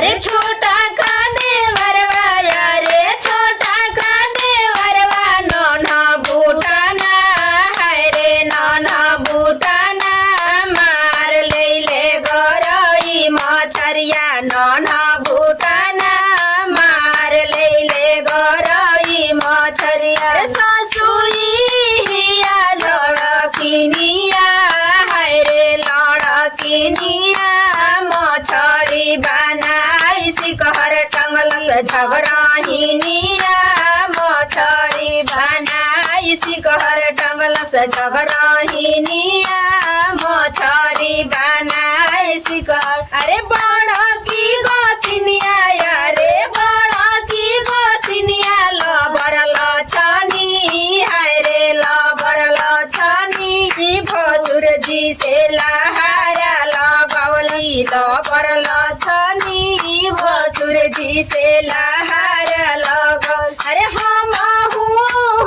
अरे छोटा का देवरवा रे छोटा का देवरवा नौना बूटाना हाय रे नौना बूटाना मार ले गरई मछरिया नौना बूटाना मार ले गरई मछरिया ससुई हिया लड़किनिया हाय रे लड़किनिया मछरी बनाई सिकहर टंगल झगड़हिनिया मछरी बनाई सिकहर टंगल झगड़हिनिया मछरी बनाई सिकहर अरे बड़ा की गोतिनिया रे बड़ा की गोतिनिया लबर लछनी हाय रे लबर लछनी भसुर जी से लहारा लगवली लबर लछनी भसुर जी से लहारा लगल अरे हम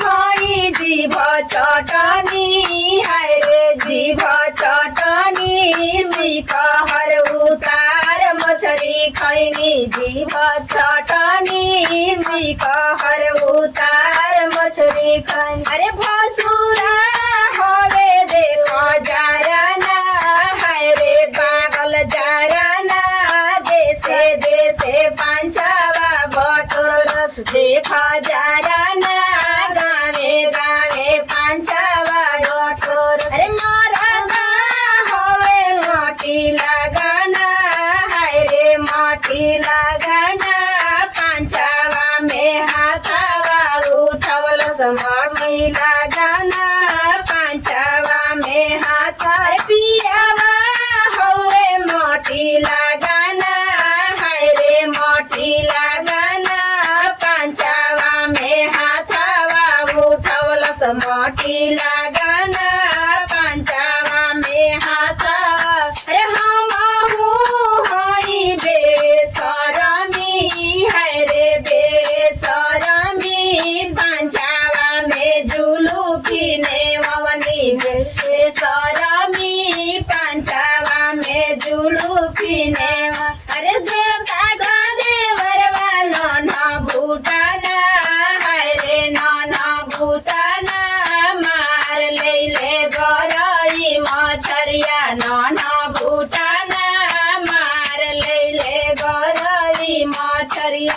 हई जीभ चटनी हाय रे जीभ चटनी सिकहर उतार मछरी खैनी जीभ चटनी सिकहर उतार मछरी खैनी अरे भसुरा हवे देखो जाराना हाय रे पागल जाराना देशे देशे पांचवा बटोरस देखा जाराना गावे गावे पांचवा बटोरस अरे मारा होवे माटी लगाना हाय रे माटी लगाना पांचवा में हाथवा उठवल समर्मी लगाना पांचवा में हाथ पियावा होवे माटी लगाना हाय रे माटी लगाना पांचवा में हाथवा उठवल माटी लगाना पांचवा में हाथ अरे हम हई बेसरमी हाय रे बेसरमी पांचवा में जुलूफी ने ववनी बेसरमी